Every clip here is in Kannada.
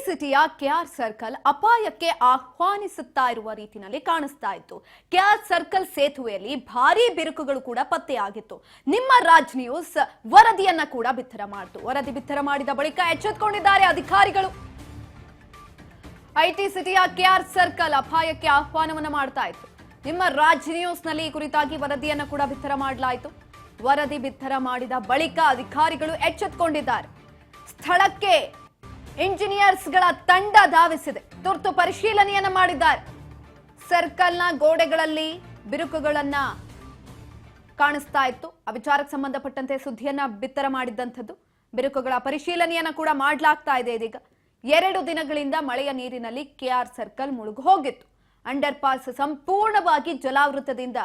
ಸಿಟಿಯ ಕೆಆರ್ ಸರ್ಕಲ್ ಅಪಾಯಕ್ಕೆ ಆಹ್ವಾನಿಸುತ್ತಾ ಇರುವ ರೀತಿಯಲ್ಲಿ ಕಾಣಿಸ್ತಾ ಇತ್ತು. ಕೆಆರ್ ಸರ್ಕಲ್ ಸೇತುವೆಯಲ್ಲಿ ಭಾರೀ ಬಿರುಕುಗಳು ಕೂಡ ಪತ್ತೆಯಾಗಿತ್ತು. ನಿಮ್ಮ ರಾಜ್ ನ್ಯೂಸ್ ವರದಿಯನ್ನ ಕೂಡ ಬಿತ್ತರ ಮಾಡಿತು. ವರದಿ ಬಿತ್ತರ ಮಾಡಿದ ಬಳಿಕ ಎಚ್ಚೆತ್ತುಕೊಂಡಿದ್ದಾರೆ ಅಧಿಕಾರಿಗಳು. ಐಟಿ ಸಿಟಿಯ ಕೆಆರ್ ಸರ್ಕಲ್ ಅಪಾಯಕ್ಕೆ ಆಹ್ವಾನವನ್ನ ಮಾಡ್ತಾ ಇತ್ತು. ನಿಮ್ಮ ರಾಜ್ ನ್ಯೂಸ್ ನಲ್ಲಿ ಈ ಕುರಿತಾಗಿ ವರದಿಯನ್ನ ಕೂಡ ಬಿತ್ತರ ಮಾಡಲಾಯಿತು. ವರದಿ ಬಿತ್ತರ ಮಾಡಿದ ಬಳಿಕ ಅಧಿಕಾರಿಗಳು ಎಚ್ಚೆತ್ತುಕೊಂಡಿದ್ದಾರೆ. ಸ್ಥಳಕ್ಕೆ ಇಂಜಿನಿಯರ್ಸ್ಗಳ ತಂಡ ಧಾವಿಸಿದೆ. ತುರ್ತು ಪರಿಶೀಲನೆಯನ್ನ ಮಾಡಿದ್ದಾರೆ. ಸರ್ಕಲ್ನ ಗೋಡೆಗಳಲ್ಲಿ ಬಿರುಕುಗಳನ್ನ ಕಾಣಿಸ್ತಾ ಇತ್ತು. ಆ ವಿಚಾರಕ್ಕೆ ಸಂಬಂಧಪಟ್ಟಂತೆ ಸುದ್ದಿಯನ್ನ ಬಿತ್ತರ ಮಾಡಿದಂಥದ್ದು. ಬಿರುಕುಗಳ ಪರಿಶೀಲನೆಯನ್ನ ಕೂಡ ಮಾಡಲಾಗ್ತಾ ಇದೆ. ಇದೀಗ 2 ದಿನಗಳಿಂದ ಮಳೆಯ ನೀರಿನಲ್ಲಿ ಕೆಆರ್ ಸರ್ಕಲ್ ಮುಳುಗು ಹೋಗಿತ್ತು. ಅಂಡರ್ ಪಾಸ್ ಸಂಪೂರ್ಣವಾಗಿ ಜಲಾವೃತದಿಂದ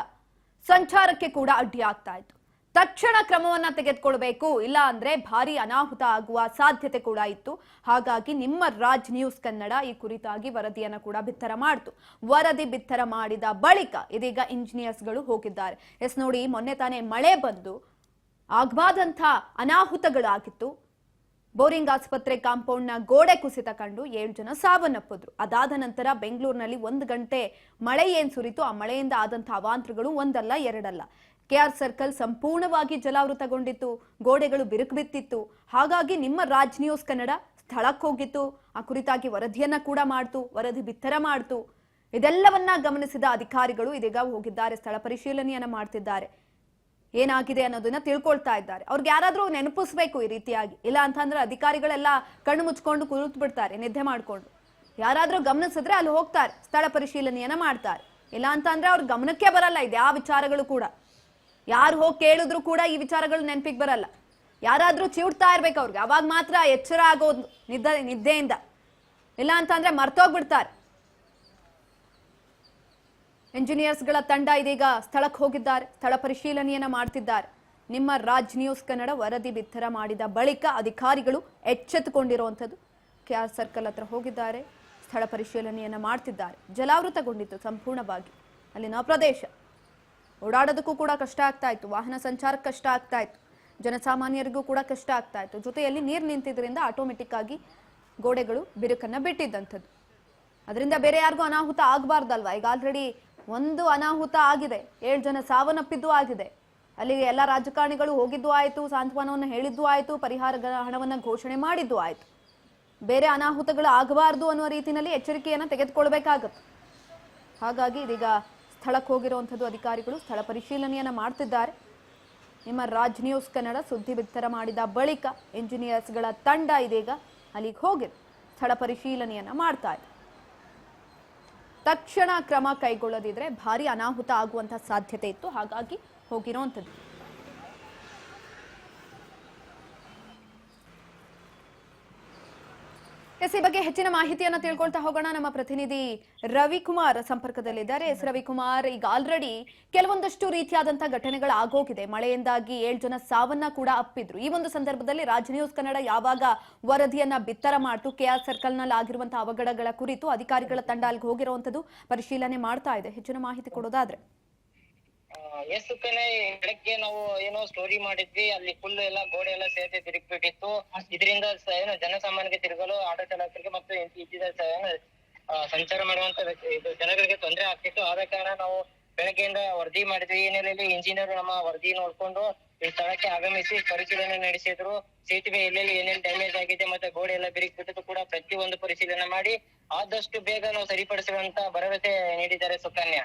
ಸಂಚಾರಕ್ಕೆ ಕೂಡ ಅಡ್ಡಿಯಾಗ್ತಾ ಇತ್ತು. ತಕ್ಷಣ ಕ್ರಮವನ್ನ ತೆಗೆದುಕೊಳ್ಳಬೇಕು, ಇಲ್ಲ ಅಂದ್ರೆ ಭಾರಿ ಅನಾಹುತ ಆಗುವ ಸಾಧ್ಯತೆ ಕೂಡ ಇತ್ತು. ಹಾಗಾಗಿ ನಿಮ್ಮ ರಾಜ್ ನ್ಯೂಸ್ ಕನ್ನಡ ಈ ಕುರಿತಾಗಿ ವರದಿಯನ್ನ ಕೂಡ ಬಿತ್ತರ ಮಾಡಿತು. ವರದಿ ಬಿತ್ತರ ಮಾಡಿದ ಬಳಿಕ ಇದೀಗ ಇಂಜಿನಿಯರ್ಸ್ಗಳು ಹೋಗಿದ್ದಾರೆ. ಎಸ್ ನೋಡಿ, ಮೊನ್ನೆ ತಾನೇ ಮಳೆ ಬಂದು ಆಗಬಾದಂಥ ಅನಾಹುತಗಳಾಗಿತ್ತು. ಬೋರಿಂಗ್ ಆಸ್ಪತ್ರೆ ಕಾಂಪೌಂಡ್ನ ಗೋಡೆ ಕುಸಿತ ಕಂಡು 7 ಜನ ಸಾವನ್ನಪ್ಪಿದ್ರು. ಅದಾದ ನಂತರ ಬೆಂಗಳೂರಿನಲ್ಲಿ 1 ಗಂಟೆ ಮಳೆ ಏನ್ ಸುರಿತು, ಆ ಮಳೆಯಿಂದ ಆದಂಥ ಅವಾಂತರಗಳು ಒಂದಲ್ಲ ಎರಡಲ್ಲ. ಕೆಆರ್ ಸರ್ಕಲ್ ಸಂಪೂರ್ಣವಾಗಿ ಜಲಾವೃತಗೊಂಡಿತ್ತು. ಗೋಡೆಗಳು ಬಿರುಕು ಬಿತ್ತಿತ್ತು. ಹಾಗಾಗಿ ನಿಮ್ಮ ರಾಜ್ ನ್ಯೂಸ್ ಕನ್ನಡ ಸ್ಥಳಕ್ಕೆ ಹೋಗಿತ್ತು. ಆ ಕುರಿತಾಗಿ ವರದಿಯನ್ನ ಕೂಡ ಮಾಡ್ತು, ವರದಿ ಬಿತ್ತರ ಮಾಡ್ತು. ಇದೆಲ್ಲವನ್ನ ಗಮನಿಸಿದ ಅಧಿಕಾರಿಗಳು ಇದೀಗ ಹೋಗಿದ್ದಾರೆ. ಸ್ಥಳ ಪರಿಶೀಲನೆಯನ್ನ ಮಾಡ್ತಿದ್ದಾರೆ. ಏನಾಗಿದೆ ಅನ್ನೋದನ್ನ ತಿಳ್ಕೊಳ್ತಾ ಇದ್ದಾರೆ. ಅವ್ರಿಗೆ ಯಾರಾದ್ರೂ ನೆನಪಿಸ್ಬೇಕು ಈ ರೀತಿಯಾಗಿ, ಇಲ್ಲ ಅಂತಂದ್ರೆ ಅಧಿಕಾರಿಗಳೆಲ್ಲ ಕಣ್ಣು ಮುಚ್ಕೊಂಡು ಕುಳಿತು ಬಿಡ್ತಾರೆ ನಿದ್ದೆ ಮಾಡ್ಕೊಂಡು. ಯಾರಾದ್ರೂ ಗಮನಿಸಿದ್ರೆ ಅಲ್ಲಿ ಹೋಗ್ತಾರೆ, ಸ್ಥಳ ಪರಿಶೀಲನೆಯನ್ನ ಮಾಡ್ತಾರೆ. ಇಲ್ಲ ಅಂತಂದ್ರೆ ಅವ್ರ ಗಮನಕ್ಕೆ ಬರಲ್ಲ ಇದೆ ಆ ವಿಚಾರಗಳು ಕೂಡ. ಯಾರು ಹೋಗಿ ಕೇಳಿದ್ರು ಕೂಡ ಈ ವಿಚಾರಗಳು ನೆನಪಿಗೆ ಬರಲ್ಲ. ಯಾರಾದ್ರೂ ಚಿಡ್ತಾ ಇರ್ಬೇಕು ಅವ್ರಿಗೆ, ಅವಾಗ ಮಾತ್ರ ಎಚ್ಚರ ಆಗೋದು ನಿದ್ದೆಯಿಂದ. ಇಲ್ಲ ಅಂತಂದ್ರೆ ಮರ್ತೋಗ್ಬಿಡ್ತಾರೆ. ಇಂಜಿನಿಯರ್ಸ್ಗಳ ತಂಡ ಇದೀಗ ಸ್ಥಳಕ್ಕೆ ಹೋಗಿದ್ದಾರೆ. ಸ್ಥಳ ಪರಿಶೀಲನೆಯನ್ನ ಮಾಡ್ತಿದ್ದಾರೆ. ನಿಮ್ಮ ರಾಜ್ ನ್ಯೂಸ್ ಕನ್ನಡ ವರದಿ ಬಿತ್ತರ ಮಾಡಿದ ಬಳಿಕ ಅಧಿಕಾರಿಗಳು ಎಚ್ಚೆತ್ತುಕೊಂಡಿರುವಂಥದ್ದು. ಕೆಆರ್ ಸರ್ಕಲ್ ಹತ್ರ ಹೋಗಿದ್ದಾರೆ. ಸ್ಥಳ ಪರಿಶೀಲನೆಯನ್ನ ಮಾಡ್ತಿದ್ದಾರೆ. ಜಲಾವೃತಗೊಂಡಿತ್ತು ಸಂಪೂರ್ಣವಾಗಿ ಅಲ್ಲಿನ ಪ್ರದೇಶ. ಓಡಾಡೋದಕ್ಕೂ ಕೂಡ ಕಷ್ಟ ಆಗ್ತಾ ಇತ್ತು. ವಾಹನ ಸಂಚಾರಕ್ಕೆ ಕಷ್ಟ ಆಗ್ತಾ ಇತ್ತು. ಜನಸಾಮಾನ್ಯರಿಗೂ ಕೂಡ ಕಷ್ಟ ಆಗ್ತಾ ಇತ್ತು. ಜೊತೆಯಲ್ಲಿ ನೀರು ನಿಂತಿದ್ರಿಂದ ಆಟೋಮೆಟಿಕ್ ಆಗಿ ಗೋಡೆಗಳು ಬಿರುಕನ್ನ ಬಿಟ್ಟಿದ್ದಂಥದ್ದು. ಅದರಿಂದ ಬೇರೆ ಯಾರಿಗೂ ಅನಾಹುತ ಆಗಬಾರ್ದಲ್ವಾ. ಈಗ ಆಲ್ರೆಡಿ ಒಂದು ಅನಾಹುತ ಆಗಿದೆ. 7 ಜನ ಸಾವನ್ನಪ್ಪಿದ್ದು ಆಗಿದೆ. ಅಲ್ಲಿಗೆ ಎಲ್ಲ ರಾಜಕಾರಣಿಗಳು ಹೋಗಿದ್ದು ಆಯಿತು, ಸಾಂತ್ವನವನ್ನು ಹೇಳಿದ್ದು ಆಯಿತು, ಪರಿಹಾರ ಹಣವನ್ನು ಘೋಷಣೆ ಮಾಡಿದ್ದು ಆಯಿತು. ಬೇರೆ ಅನಾಹುತಗಳು ಆಗಬಾರ್ದು ಅನ್ನುವ ರೀತಿಯಲ್ಲಿ ಎಚ್ಚರಿಕೆಯನ್ನು ತೆಗೆದುಕೊಳ್ಬೇಕಾಗತ್ತೆ. ಹಾಗಾಗಿ ಇದೀಗ ಸ್ಥಳಕ್ಕೆ ಹೋಗಿರುವಂಥದ್ದು ಅಧಿಕಾರಿಗಳು ಸ್ಥಳ ಪರಿಶೀಲನೆಯನ್ನ ಮಾಡ್ತಿದ್ದಾರೆ. ನಿಮ್ಮ ರಾಜ್ ನ್ಯೂಸ್ ಕನ್ನಡ ಸುದ್ದಿ ಬಿತ್ತರ ಮಾಡಿದ ಬಳಿಕ ಇಂಜಿನಿಯರ್ಸ್ಗಳ ತಂಡ ಇದೀಗ ಅಲ್ಲಿಗೆ ಹೋಗಿದೆ. ಸ್ಥಳ ಪರಿಶೀಲನೆಯನ್ನ ಮಾಡ್ತಾ ಇದೆ. ತಕ್ಷಣ ಕ್ರಮ ಕೈಗೊಳ್ಳದಿದ್ರೆ ಭಾರಿ ಅನಾಹುತ ಆಗುವಂತ ಸಾಧ್ಯತೆ ಇತ್ತು. ಹಾಗಾಗಿ ಹೋಗಿರುವಂಥದ್ದು. ಈ ಬಗ್ಗೆ ಹೆಚ್ಚಿನ ಮಾಹಿತಿಯನ್ನ ತಿಳ್ಕೊಳ್ತಾ ಹೋಗೋಣ. ನಮ್ಮ ಪ್ರತಿನಿಧಿ ರವಿಕುಮಾರ್ ಸಂಪರ್ಕದಲ್ಲಿದ್ದಾರೆ. ರವಿಕುಮಾರ್, ಈಗ ಆಲ್ರೆಡಿ ಕೆಲವೊಂದಷ್ಟು ರೀತಿಯಾದಂತಹ ಘಟನೆಗಳು ಆಗೋಗಿದೆ. ಮಳೆಯಿಂದಾಗಿ 7 ಜನ ಸಾವನ್ನ ಕೂಡ ಅಪ್ಪಿದ್ರು. ಈ ಒಂದು ಸಂದರ್ಭದಲ್ಲಿ ರಾಜ್ ನ್ಯೂಸ್ ಕನ್ನಡ ಯಾವಾಗ ವರದಿಯನ್ನ ಬಿತ್ತರ ಮಾಡ್ತು, ಕೆಆರ್ ಸರ್ಕಲ್ ನಲ್ಲಿ ಆಗಿರುವಂತಹ ಅವಘಡಗಳ ಕುರಿತು ಅಧಿಕಾರಿಗಳ ತಂಡ ಅಲ್ಲಿಗೆ ಹೋಗಿರುವಂತದ್ದು ಪರಿಶೀಲನೆ ಮಾಡ್ತಾ ಇದೆ. ಹೆಚ್ಚಿನ ಮಾಹಿತಿ ಕೊಡೋದಾದ್ರೆ. ಎಸ್ ಬೆಳಗ್ಗೆ ನಾವು ಏನೋ ಸ್ಟೋರಿ ಮಾಡಿದ್ವಿ. ಅಲ್ಲಿ ಫುಲ್ ಎಲ್ಲ ಗೋಡೆ ಎಲ್ಲ ಸೇರಿ ತಿರುಗ್ಬಿಟ್ಟಿತ್ತು. ಇದರಿಂದ ಏನೋ ಜನಸಾಮಾನ್ಯರಿಗೆ ತಿರುಗಲು, ಆಟೋ ಚಾಲಕರಿಗೆ ಮತ್ತು ಸಂಚಾರ ಮಾಡುವಂತ ಜನಗಳಿಗೆ ತೊಂದರೆ ಆಗ್ತಿತ್ತು. ಆದ ಕಾರಣ ನಾವು ಬೆಳಗ್ಗೆಯಿಂದ ವರದಿ ಮಾಡಿದ್ವಿ. ಏನೆಲ್ಲ ಇಂಜಿನಿಯರ್ ನಮ್ಮ ವರದಿ ನೋಡ್ಕೊಂಡು ಈ ಸ್ಥಳಕ್ಕೆ ಆಗಮಿಸಿ ಪರಿಶೀಲನೆ ನಡೆಸಿದ್ರು. ಸೇತುವೆ ಎಲ್ಲೆಲ್ಲಿ ಏನೇನು ಡ್ಯಾಮೇಜ್ ಆಗಿದೆ ಮತ್ತೆ ಗೋಡೆ ಎಲ್ಲ ಬಿರುಕು ಬಿಟ್ಟಿದ್ದು ಕೂಡ ಪ್ರತಿಯೊಂದು ಪರಿಶೀಲನೆ ಮಾಡಿ ಆದಷ್ಟು ಬೇಗ ನಾವು ಸರಿಪಡಿಸುವಂತ ಭರವಸೆ ನೀಡಿದ್ದಾರೆ ಸುಕನ್ಯಾ.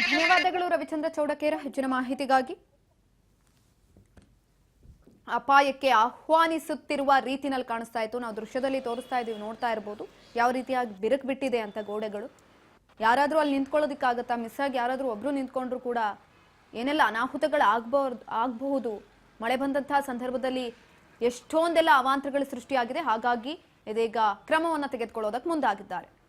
ಧನ್ಯವಾದಗಳು ರವಿಚಂದ್ರ ಚೌಡಕೇರ ಹೆಚ್ಚಿನ ಮಾಹಿತಿಗಾಗಿ. ಅಪಾಯಕ್ಕೆ ಆಹ್ವಾನಿಸುತ್ತಿರುವ ರೀತಿನಲ್ಲಿ ಕಾಣಿಸ್ತಾ ಇತ್ತು. ನಾವು ದೃಶ್ಯದಲ್ಲಿ ತೋರಿಸ್ತಾ ಇದೀವಿ, ನೋಡ್ತಾ ಇರಬಹುದು ಯಾವ ರೀತಿಯಾಗಿ ಬಿರುಕು ಬಿಟ್ಟಿದೆ ಅಂತ ಗೋಡೆಗಳು. ಯಾರಾದ್ರೂ ಅಲ್ಲಿ ನಿಂತ್ಕೊಳ್ಳೋದಕ್ಕಾಗತ್ತಾ? ಮಿಸ್ ಆಗಿ ಯಾರಾದ್ರೂ ಒಬ್ರು ನಿಂತ್ಕೊಂಡ್ರು ಕೂಡ ಏನೆಲ್ಲ ಅನಾಹುತಗಳು ಆಗಬಹುದು. ಮಳೆ ಬಂದಂತಹ ಸಂದರ್ಭದಲ್ಲಿ ಎಷ್ಟೊಂದೆಲ್ಲ ಅವಾಂತರಗಳು ಸೃಷ್ಟಿಯಾಗಿದೆ. ಹಾಗಾಗಿ ಇದೀಗ ಕ್ರಮವನ್ನು ತೆಗೆದುಕೊಳ್ಳೋದಕ್ಕೆ ಮುಂದಾಗಿದ್ದಾರೆ.